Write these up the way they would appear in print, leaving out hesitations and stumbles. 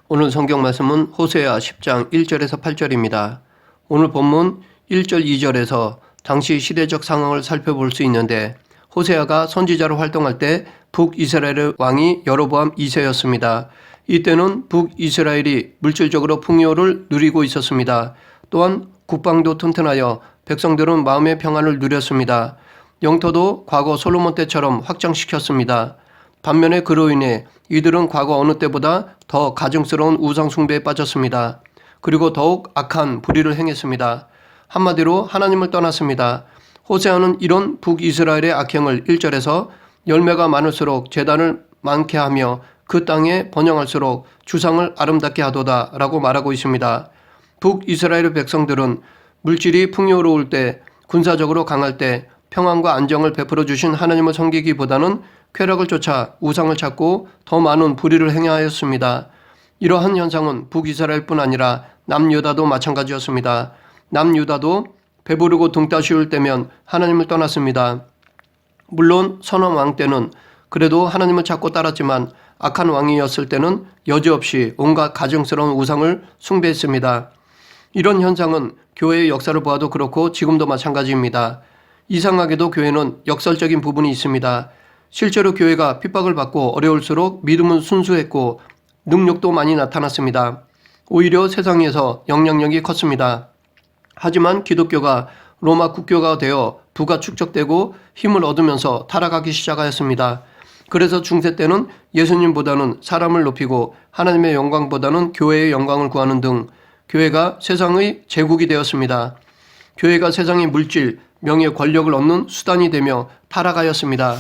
오늘 성경 말씀은 호세아 10장 1절에서 8절입니다. 오늘 본문 1절 2절에서 당시 시대적 상황을 살펴볼 수 있는데 호세아가 선지자로 활동할 때 북이스라엘의 왕이 여로보암 2세였습니다. 이때는 북이스라엘이 물질적으로 풍요를 누리고 있었습니다. 또한 국방도 튼튼하여 백성들은 마음의 평안을 누렸습니다. 영토도 과거 솔로몬 때처럼 확장시켰습니다. 반면에 그로 인해 이들은 과거 어느 때보다 더 가증스러운 우상 숭배에 빠졌습니다. 그리고 더욱 악한 불의를 행했습니다. 한마디로 하나님을 떠났습니다. 호세아는 이런 북이스라엘의 악행을 1절에서 열매가 많을수록 재단을 많게 하며 그 땅에 번영할수록 주상을 아름답게 하도다 라고 말하고 있습니다. 북이스라엘의 백성들은 물질이 풍요로울 때, 군사적으로 강할 때 평안과 안정을 베풀어 주신 하나님을 섬기기보다는 쾌락을 쫓아 우상을 찾고 더 많은 불의를 행하였습니다. 이러한 현상은 북이스라엘뿐 아니라 남유다도 마찬가지였습니다. 남유다도 배부르고 등 따쉬울 때면 하나님을 떠났습니다. 물론 선한 왕 때는 그래도 하나님을 찾고 따랐지만 악한 왕이었을 때는 여지없이 온갖 가증스러운 우상을 숭배했습니다. 이런 현상은 교회의 역사를 보아도 그렇고 지금도 마찬가지입니다. 이상하게도 교회는 역설적인 부분이 있습니다. 실제로 교회가 핍박을 받고 어려울수록 믿음은 순수했고 능력도 많이 나타났습니다. 오히려 세상에서 영향력이 컸습니다. 하지만 기독교가 로마 국교가 되어 부가 축적되고 힘을 얻으면서 타락하기 시작하였습니다. 그래서 중세 때는 예수님보다는 사람을 높이고 하나님의 영광보다는 교회의 영광을 구하는 등 교회가 세상의 제국이 되었습니다. 교회가 세상의 물질, 명예, 권력을 얻는 수단이 되며 타락하였습니다.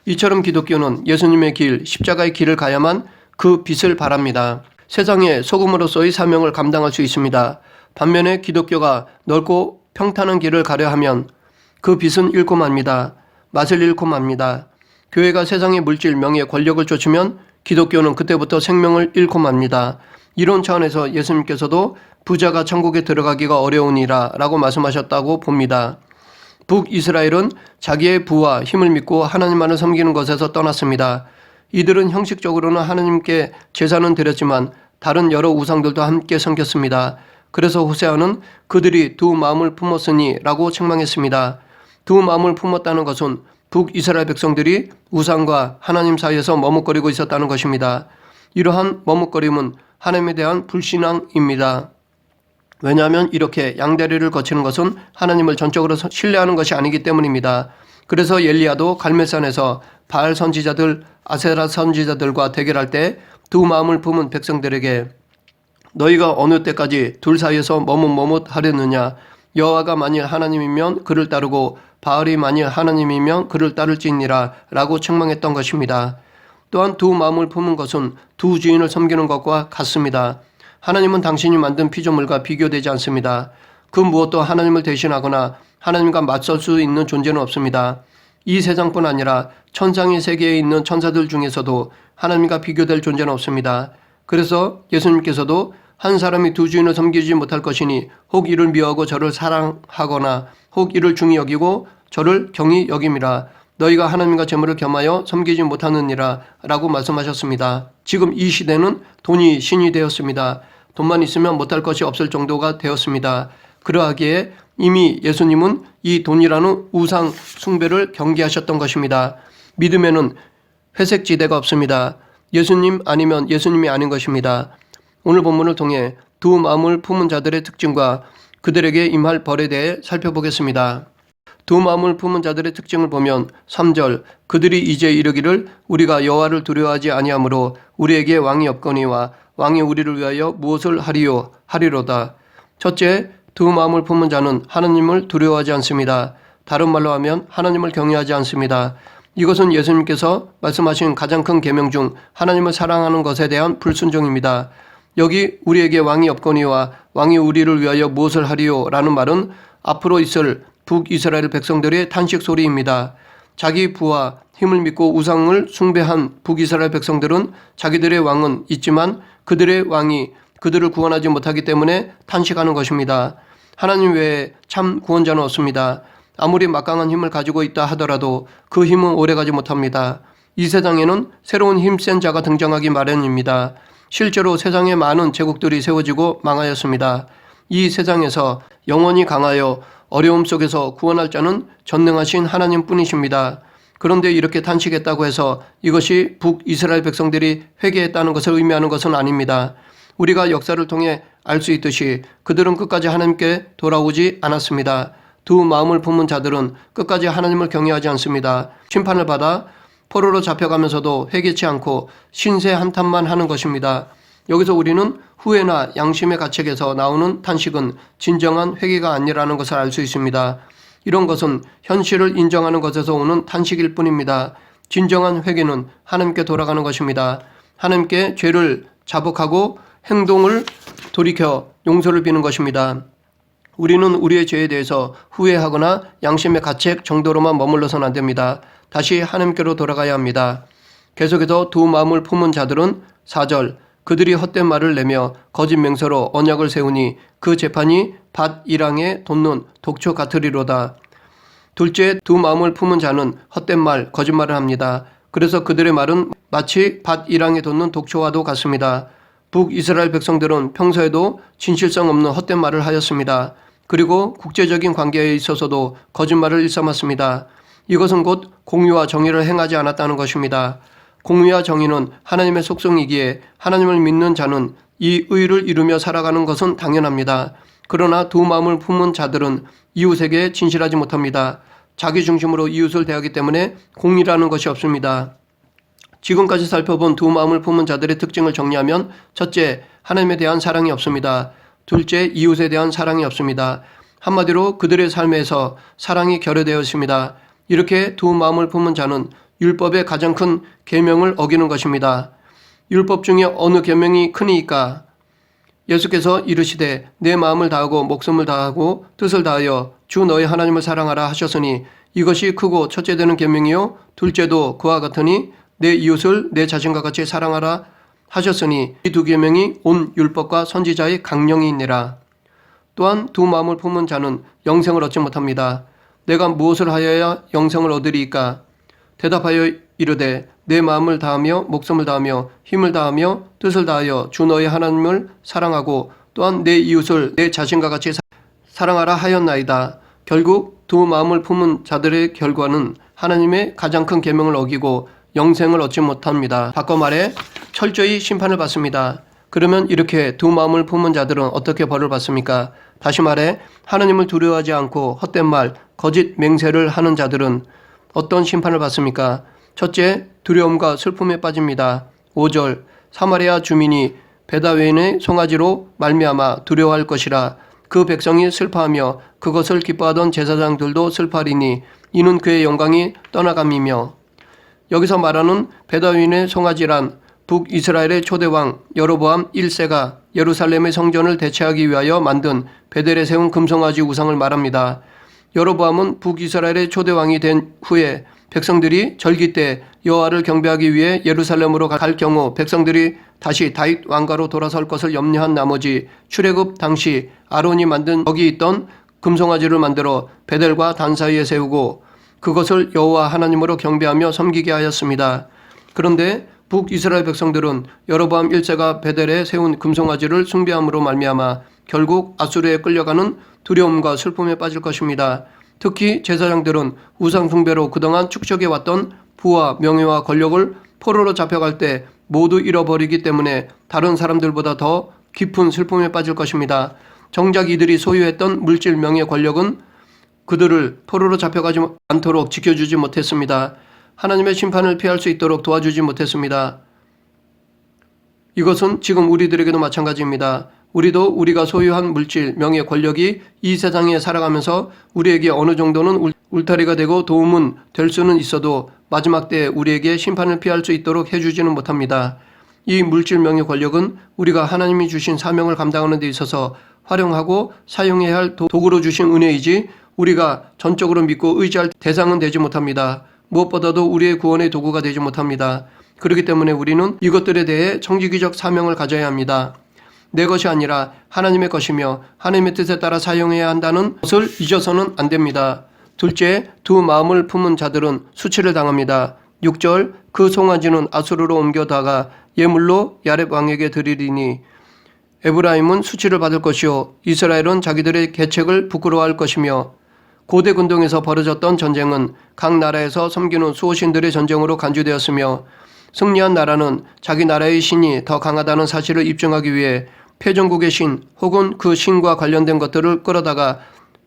이처럼 기독교는 예수님의 길, 십자가의 길을 가야만 그 빛을 발합니다. 세상의 소금으로서의 사명을 감당할 수 있습니다. 반면에 기독교가 넓고 평탄한 길을 가려 하면 그 빛은 잃고 맙니다. 맛을 잃고 맙니다. 교회가 세상의 물질, 명예, 권력을 쫓으면 기독교는 그때부터 생명을 잃고 맙니다. 이런 차원에서 예수님께서도 부자가 천국에 들어가기가 어려우니라 라고 말씀하셨다고 봅니다. 북이스라엘은 자기의 부와 힘을 믿고 하나님만을 섬기는 것에서 떠났습니다. 이들은 형식적으로는 하나님께 제사는 드렸지만 다른 여러 우상들도 함께 섬겼습니다. 그래서 호세아는 그들이 두 마음을 품었으니 라고 책망했습니다. 두 마음을 품었다는 것은 북이스라엘 백성들이 우상과 하나님 사이에서 머뭇거리고 있었다는 것입니다. 이러한 머뭇거림은 하나님에 대한 불신앙입니다. 왜냐하면 이렇게 양다리를 거치는 것은 하나님을 전적으로 신뢰하는 것이 아니기 때문입니다. 그래서 엘리야도 갈멜산에서 바알 선지자들, 아세라 선지자들과 대결할 때 두 마음을 품은 백성들에게 너희가 어느 때까지 둘 사이에서 머뭇머뭇하려느냐. 여호와가 만일 하나님이면 그를 따르고 바알이 만일 하나님이면 그를 따를지니라 라고 책망했던 것입니다. 또한 두 마음을 품은 것은 두 주인을 섬기는 것과 같습니다. 하나님은 당신이 만든 피조물과 비교되지 않습니다. 그 무엇도 하나님을 대신하거나 하나님과 맞설 수 있는 존재는 없습니다. 이 세상뿐 아니라 천상의 세계에 있는 천사들 중에서도 하나님과 비교될 존재는 없습니다. 그래서 예수님께서도 한 사람이 두 주인을 섬기지 못할 것이니 혹 이를 미워하고 저를 사랑하거나 혹 이를 중히 여기고 저를 경히 여김이라. 너희가 하나님과 재물을 겸하여 섬기지 못하느니라 라고 말씀하셨습니다. 지금 이 시대는 돈이 신이 되었습니다. 돈만 있으면 못할 것이 없을 정도가 되었습니다. 그러하기에 이미 예수님은 이 돈이라는 우상 숭배를 경계하셨던 것입니다. 믿음에는 회색지대가 없습니다. 예수님 아니면 예수님이 아닌 것입니다. 오늘 본문을 통해 두 마음을 품은 자들의 특징과 그들에게 임할 벌에 대해 살펴보겠습니다. 두 마음을 품은 자들의 특징을 보면 3절 그들이 이제 이르기를 우리가 여호와를 두려워하지 아니하므로 우리에게 왕이 없거니와 왕이 우리를 위하여 무엇을 하리로다. 첫째, 두 마음을 품은 자는 하나님을 두려워하지 않습니다. 다른 말로 하면 하나님을 경외하지 않습니다. 이것은 예수님께서 말씀하신 가장 큰 계명 중 하나님을 사랑하는 것에 대한 불순종입니다. 여기 우리에게 왕이 없거니와 왕이 우리를 위하여 무엇을 하리요 라는 말은 앞으로 있을 북이스라엘 백성들의 탄식 소리입니다. 자기 부와 힘을 믿고 우상을 숭배한 북이스라엘 백성들은 자기들의 왕은 있지만 그들의 왕이 그들을 구원하지 못하기 때문에 탄식하는 것입니다. 하나님 외에 참 구원자는 없습니다. 아무리 막강한 힘을 가지고 있다 하더라도 그 힘은 오래가지 못합니다. 이 세상에는 새로운 힘센 자가 등장하기 마련입니다. 실제로 세상에 많은 제국들이 세워지고 망하였습니다. 이 세상에서 영원히 강하여 어려움 속에서 구원할 자는 전능하신 하나님 뿐이십니다. 그런데 이렇게 탄식했다고 해서 이것이 북이스라엘 백성들이 회개했다는 것을 의미하는 것은 아닙니다. 우리가 역사를 통해 알 수 있듯이 그들은 끝까지 하나님께 돌아오지 않았습니다. 두 마음을 품은 자들은 끝까지 하나님을 경외하지 않습니다. 심판을 받아 포로로 잡혀가면서도 회개치 않고 신세 한탄만 하는 것입니다. 여기서 우리는 후회나 양심의 가책에서 나오는 탄식은 진정한 회개가 아니라는 것을 알 수 있습니다. 이런 것은 현실을 인정하는 것에서 오는 탄식일 뿐입니다. 진정한 회개는 하나님께 돌아가는 것입니다. 하나님께 죄를 자복하고 행동을 돌이켜 용서를 비는 것입니다. 우리는 우리의 죄에 대해서 후회하거나 양심의 가책 정도로만 머물러서는 안 됩니다. 다시 하나님께로 돌아가야 합니다. 계속해서 두 마음을 품은 자들은 4절 그들이 헛된 말을 내며 거짓 맹세로 언약을 세우니 그 재판이 밭 일항에 돋는 독초 같으리로다. 둘째, 두 마음을 품은 자는 헛된 말, 거짓말을 합니다. 그래서 그들의 말은 마치 밭 일항에 돋는 독초와도 같습니다. 북이스라엘 백성들은 평소에도 진실성 없는 헛된 말을 하였습니다. 그리고 국제적인 관계에 있어서도 거짓말을 일삼았습니다. 이것은 곧 공의와 정의를 행하지 않았다는 것입니다. 공의와 정의는 하나님의 속성이기에 하나님을 믿는 자는 이 의를 이루며 살아가는 것은 당연합니다. 그러나 두 마음을 품은 자들은 이웃에게 진실하지 못합니다. 자기 중심으로 이웃을 대하기 때문에 공의라는 것이 없습니다. 지금까지 살펴본 두 마음을 품은 자들의 특징을 정리하면 첫째, 하나님에 대한 사랑이 없습니다. 둘째, 이웃에 대한 사랑이 없습니다. 한마디로 그들의 삶에서 사랑이 결여되어 있습니다. 이렇게 두 마음을 품은 자는 율법의 가장 큰 계명을 어기는 것입니다. 율법 중에 어느 계명이 크니까? 예수께서 이르시되 내 마음을 다하고 목숨을 다하고 뜻을 다하여 주 너희 하나님을 사랑하라 하셨으니 이것이 크고 첫째 되는 계명이요 둘째도 그와 같으니 내 이웃을 내 자신과 같이 사랑하라 하셨으니 이 두 계명이 온 율법과 선지자의 강령이니라. 또한 두 마음을 품은 자는 영생을 얻지 못합니다. 내가 무엇을 하여야 영생을 얻으리이까? 대답하여 이르되 내 마음을 다하며 목숨을 다하며 힘을 다하며 뜻을 다하여 주 너희 하나님을 사랑하고 또한 내 이웃을 내 자신과 같이 사랑하라 하였나이다. 결국 두 마음을 품은 자들의 결과는 하나님의 가장 큰 계명을 어기고 영생을 얻지 못합니다. 바꿔 말해 철저히 심판을 받습니다. 그러면 이렇게 두 마음을 품은 자들은 어떻게 벌을 받습니까? 다시 말해 하나님을 두려워하지 않고 헛된 말, 거짓 맹세를 하는 자들은 어떤 심판을 받습니까? 첫째, 두려움과 슬픔에 빠집니다. 5절 사마리아 주민이 베다웬의 송아지로 말미암아 두려워할 것이라. 그 백성이 슬퍼하며 그것을 기뻐하던 제사장들도 슬퍼하리니 이는 그의 영광이 떠나감이며. 여기서 말하는 베다윈의 송아지란 북이스라엘의 초대왕 여로보암 1세가 예루살렘의 성전을 대체하기 위하여 만든 베델에 세운 금송아지 우상을 말합니다. 여로보암은 북이스라엘의 초대왕이 된 후에 백성들이 절기 때 여호와를 경배하기 위해 예루살렘으로 갈 경우 백성들이 다시 다윗 왕가로 돌아설 것을 염려한 나머지 출애굽 당시 아론이 만든 거기 있던 금송아지를 만들어 베델과 단 사이에 세우고 그것을 여호와 하나님으로 경배하며 섬기게 하였습니다. 그런데 북이스라엘 백성들은 여로보암 1세가 베델에 세운 금송아지를 숭배함으로 말미암아 결국 아수르에 끌려가는 두려움과 슬픔에 빠질 것입니다. 특히 제사장들은 우상 숭배로 그동안 축적해왔던 부와 명예와 권력을 포로로 잡혀갈 때 모두 잃어버리기 때문에 다른 사람들보다 더 깊은 슬픔에 빠질 것입니다. 정작 이들이 소유했던 물질, 명예, 권력은 그들을 포로로 잡혀가지 않도록 지켜주지 못했습니다. 하나님의 심판을 피할 수 있도록 도와주지 못했습니다. 이것은 지금 우리들에게도 마찬가지입니다. 우리도 우리가 소유한 물질, 명예, 권력이 이 세상에 살아가면서 우리에게 어느 정도는 울타리가 되고 도움은 될 수는 있어도 마지막 때 우리에게 심판을 피할 수 있도록 해주지는 못합니다. 이 물질, 명예, 권력은 우리가 하나님이 주신 사명을 감당하는 데 있어서 활용하고 사용해야 할 도구로 주신 은혜이지 우리가 전적으로 믿고 의지할 대상은 되지 못합니다. 무엇보다도 우리의 구원의 도구가 되지 못합니다. 그렇기 때문에 우리는 이것들에 대해 청지기적 사명을 가져야 합니다. 내 것이 아니라 하나님의 것이며 하나님의 뜻에 따라 사용해야 한다는 것을 잊어서는 안 됩니다. 둘째, 두 마음을 품은 자들은 수치를 당합니다. 6절 그 송아지는 아수르로 옮겨다가 예물로 야렙 왕에게 드리리니 에브라임은 수치를 받을 것이요 이스라엘은 자기들의 계책을 부끄러워할 것이며 고대 근동에서 벌어졌던 전쟁은 각 나라에서 섬기는 수호신들의 전쟁으로 간주되었으며 승리한 나라는 자기 나라의 신이 더 강하다는 사실을 입증하기 위해 패전국의 신 혹은 그 신과 관련된 것들을 끌어다가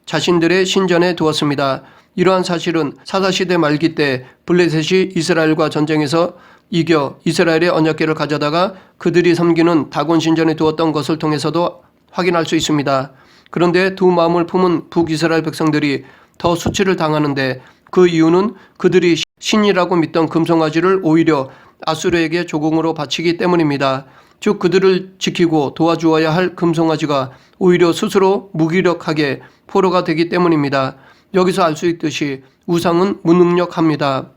자신들의 신전에 두었습니다. 이러한 사실은 사사시대 말기 때 블레셋이 이스라엘과 전쟁에서 이겨 이스라엘의 언약궤를 가져다가 그들이 섬기는 다곤 신전에 두었던 것을 통해서도 확인할 수 있습니다. 그런데 두 마음을 품은 북이스라엘 백성들이 더 수치를 당하는데 그 이유는 그들이 신이라고 믿던 금송아지를 오히려 아수르에게 조공으로 바치기 때문입니다. 즉 그들을 지키고 도와주어야 할 금송아지가 오히려 스스로 무기력하게 포로가 되기 때문입니다. 여기서 알 수 있듯이 우상은 무능력합니다.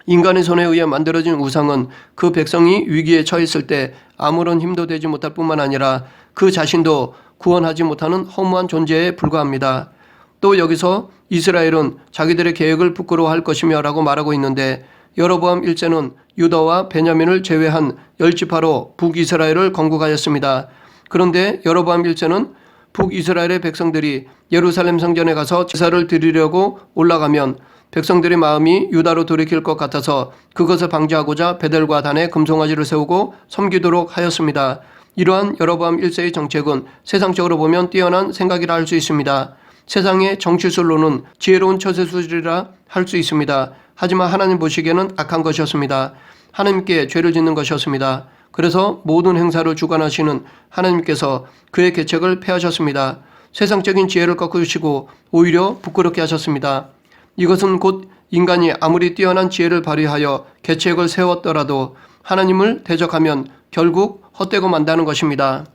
인간의 손에 의해 만들어진 우상은 그 백성이 위기에 처했을 때 아무런 힘도 되지 못할 뿐만 아니라 그 자신도 구원하지 못하는 허무한 존재에 불과합니다. 또 여기서 이스라엘은 자기들의 계획을 부끄러워할 것이며 라고 말하고 있는데 여로보암 1세는 유다와 베냐민을 제외한 10지파로 북이스라엘을 건국하였습니다. 그런데 여로보암 1세는 북이스라엘의 백성들이 예루살렘 성전에 가서 제사를 드리려고 올라가면 백성들의 마음이 유다로 돌이킬 것 같아서 그것을 방지하고자 베델과 단에 금송아지를 세우고 섬기도록 하였습니다. 이러한 여로보암 1세의 정책은 세상적으로 보면 뛰어난 생각이라 할 수 있습니다. 세상의 정치술로는 지혜로운 처세술이라 할 수 있습니다. 하지만 하나님 보시기에는 악한 것이었습니다. 하나님께 죄를 짓는 것이었습니다. 그래서 모든 행사를 주관하시는 하나님께서 그의 계책을 폐하셨습니다. 세상적인 지혜를 꺾으시고 오히려 부끄럽게 하셨습니다. 이것은 곧 인간이 아무리 뛰어난 지혜를 발휘하여 계책을 세웠더라도 하나님을 대적하면 결국 헛되고 만다는 것입니다.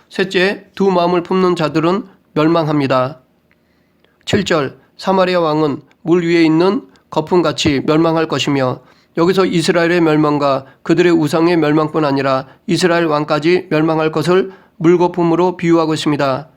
셋째, 두 마음을 품는 자들은 멸망합니다. 7절, 사마리아 왕은 물 위에 있는 거품같이 멸망할 것이며 여기서 이스라엘의 멸망과 그들의 우상의 멸망뿐 아니라 이스라엘 왕까지 멸망할 것을 물거품으로 비유하고 있습니다.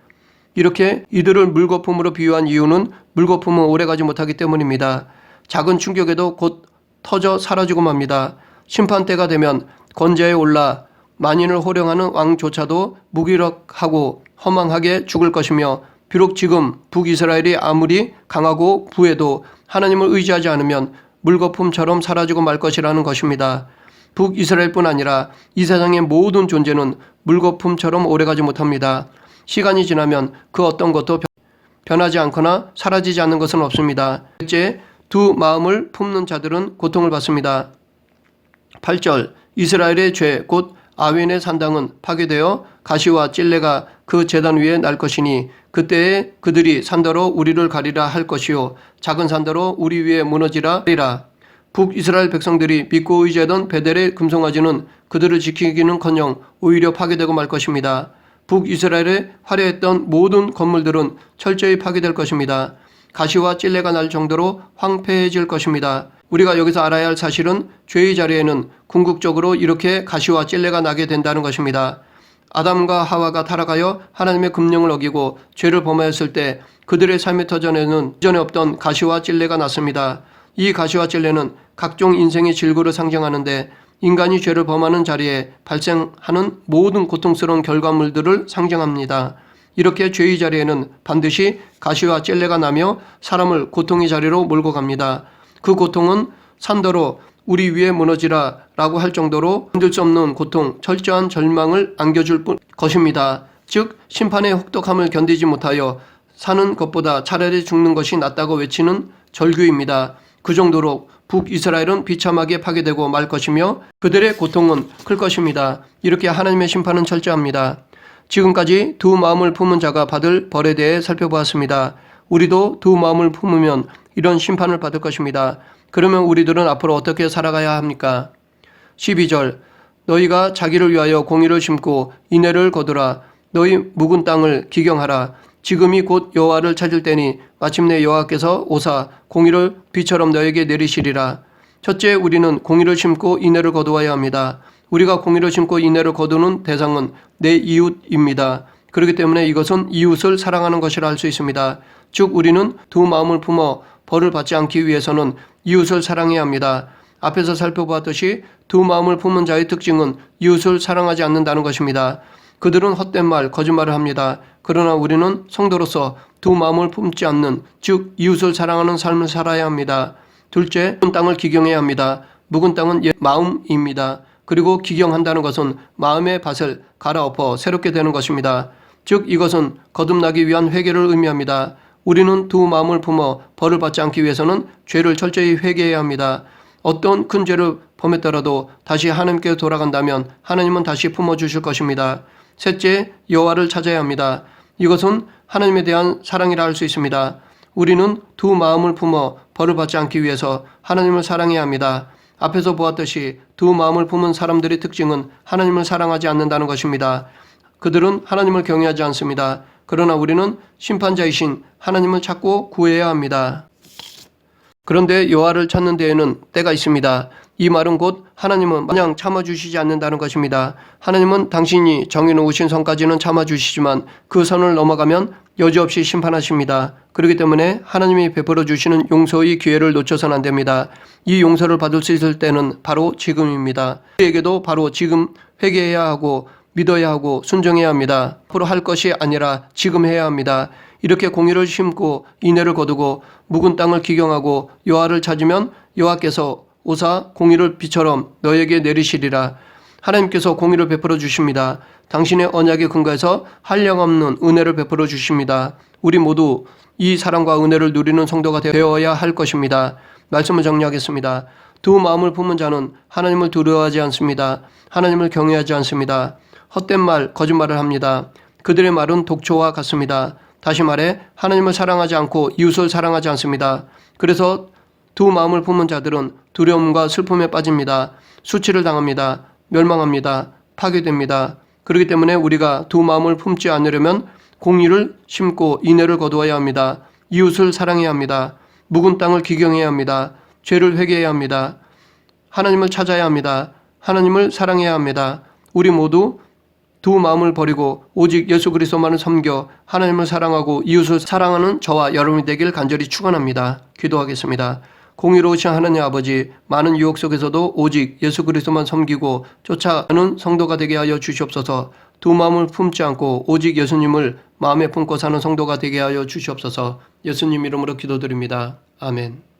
이렇게 이들을 물거품으로 비유한 이유는 물거품은 오래가지 못하기 때문입니다. 작은 충격에도 곧 터져 사라지고 맙니다. 심판때가 되면 권좌에 올라 만인을 호령하는 왕조차도 무기력하고 허망하게 죽을 것이며 비록 지금 북이스라엘이 아무리 강하고 부해도 하나님을 의지하지 않으면 물거품처럼 사라지고 말 것이라는 것입니다. 북이스라엘뿐 아니라 이 세상의 모든 존재는 물거품처럼 오래가지 못합니다. 시간이 지나면 그 어떤 것도 변하지 않거나 사라지지 않는 것은 없습니다. 셋째, 두 마음을 품는 자들은 고통을 받습니다. 8절, 이스라엘의 죄 곧 아웬의 산당은 파괴되어 가시와 찔레가 그 제단 위에 날 것이니 그때에 그들이 산더러 우리를 가리라 할 것이요 작은 산더러 우리 위에 무너지라 하리라. 북이스라엘 백성들이 믿고 의지하던 베델의 금송아지는 그들을 지키기는커녕 오히려 파괴되고 말 것입니다. 북이스라엘에 화려했던 모든 건물들은 철저히 파괴될 것입니다. 가시와 찔레가 날 정도로 황폐해질 것입니다. 우리가 여기서 알아야 할 사실은 죄의 자리에는 궁극적으로 이렇게 가시와 찔레가 나게 된다는 것입니다. 아담과 하와가 타락하여 하나님의 금령을 어기고 죄를 범하였을 때 그들의 삶의 터전에는 이전에 없던 가시와 찔레가 났습니다. 이 가시와 찔레는 각종 인생의 질고를 상징하는데 인간이 죄를 범하는 자리에 발생하는 모든 고통스러운 결과물들을 상징합니다. 이렇게 죄의 자리에는 반드시 가시와 찔레가 나며 사람을 고통의 자리로 몰고 갑니다. 그 고통은 산더러 우리 위에 무너지라 라고 할 정도로 견딜 수 없는 고통, 철저한 절망을 안겨줄 것입니다. 즉 심판의 혹독함을 견디지 못하여 사는 것보다 차라리 죽는 것이 낫다고 외치는 절규입니다. 그 정도로 북이스라엘은 비참하게 파괴되고 말 것이며 그들의 고통은 클 것입니다. 이렇게 하나님의 심판은 철저합니다. 지금까지 두 마음을 품은 자가 받을 벌에 대해 살펴보았습니다. 우리도 두 마음을 품으면 이런 심판을 받을 것입니다. 그러면 우리들은 앞으로 어떻게 살아가야 합니까? 12절, 너희가 자기를 위하여 공의를 심고 인애를 거두라. 너희 묵은 땅을 기경하라. 지금이 곧 여호와를 찾을 때니 마침내 여호와께서 오사 공의를 비처럼 너에게 내리시리라. 첫째, 우리는 공의를 심고 인애를 거두어야 합니다. 우리가 공의를 심고 인애를 거두는 대상은 내 이웃입니다. 그렇기 때문에 이것은 이웃을 사랑하는 것이라 할 수 있습니다. 즉 우리는 두 마음을 품어 벌을 받지 않기 위해서는 이웃을 사랑해야 합니다. 앞에서 살펴보았듯이 두 마음을 품은 자의 특징은 이웃을 사랑하지 않는다는 것입니다. 그들은 헛된 말, 거짓말을 합니다. 그러나 우리는 성도로서 두 마음을 품지 않는, 즉 이웃을 사랑하는 삶을 살아야 합니다. 둘째, 묵은 땅을 기경해야 합니다. 묵은 땅은 마음입니다. 그리고 기경한다는 것은 마음의 밭을 갈아엎어 새롭게 되는 것입니다. 즉 이것은 거듭나기 위한 회개를 의미합니다. 우리는 두 마음을 품어 벌을 받지 않기 위해서는 죄를 철저히 회개해야 합니다. 어떤 큰 죄를 범했더라도 다시 하나님께 돌아간다면 하나님은 다시 품어주실 것입니다. 셋째, 여호와를 찾아야 합니다. 이것은 하나님에 대한 사랑이라 할 수 있습니다. 우리는 두 마음을 품어 벌을 받지 않기 위해서 하나님을 사랑해야 합니다. 앞에서 보았듯이 두 마음을 품은 사람들의 특징은 하나님을 사랑하지 않는다는 것입니다. 그들은 하나님을 경외하지 않습니다. 그러나 우리는 심판자이신 하나님을 찾고 구해야 합니다. 그런데 여호와를 찾는 데에는 때가 있습니다. 이 말은 곧 하나님은 마냥 참아주시지 않는다는 것입니다. 하나님은 당신이 정해놓으신 선까지는 참아주시지만 그 선을 넘어가면 여지없이 심판하십니다. 그렇기 때문에 하나님이 베풀어 주시는 용서의 기회를 놓쳐서는 안 됩니다. 이 용서를 받을 수 있을 때는 바로 지금입니다. 우리에게도 바로 지금 회개해야 하고 믿어야 하고 순종해야 합니다. 앞으로 할 것이 아니라 지금 해야 합니다. 이렇게 공의를 심고 인애를 거두고 묵은 땅을 기경하고 여호와를 찾으면 여호와께서 오사 공의를 비처럼 너에게 내리시리라. 하나님께서 공의를 베풀어 주십니다. 당신의 언약에 근거해서 한량없는 은혜를 베풀어 주십니다. 우리 모두 이 사랑과 은혜를 누리는 성도가 되어야 할 것입니다. 말씀을 정리하겠습니다. 두 마음을 품은 자는 하나님을 두려워하지 않습니다. 하나님을 경외하지 않습니다. 헛된 말, 거짓말을 합니다. 그들의 말은 독초와 같습니다. 다시 말해 하나님을 사랑하지 않고 이웃을 사랑하지 않습니다. 그래서 두 마음을 품은 자들은 두려움과 슬픔에 빠집니다. 수치를 당합니다. 멸망합니다. 파괴됩니다. 그렇기 때문에 우리가 두 마음을 품지 않으려면 공의를 심고 인애를 거두어야 합니다. 이웃을 사랑해야 합니다. 묵은 땅을 기경해야 합니다. 죄를 회개해야 합니다. 하나님을 찾아야 합니다. 하나님을 사랑해야 합니다. 우리 모두 두 마음을 버리고 오직 예수 그리스도만을 섬겨 하나님을 사랑하고 이웃을 사랑하는 저와 여러분이 되길 간절히 축원합니다. 기도하겠습니다. 공의로우신 하나님 아버지, 많은 유혹 속에서도 오직 예수 그리스도만 섬기고 쫓아가는 성도가 되게 하여 주시옵소서. 두 마음을 품지 않고 오직 예수님을 마음에 품고 사는 성도가 되게 하여 주시옵소서. 예수님 이름으로 기도드립니다. 아멘.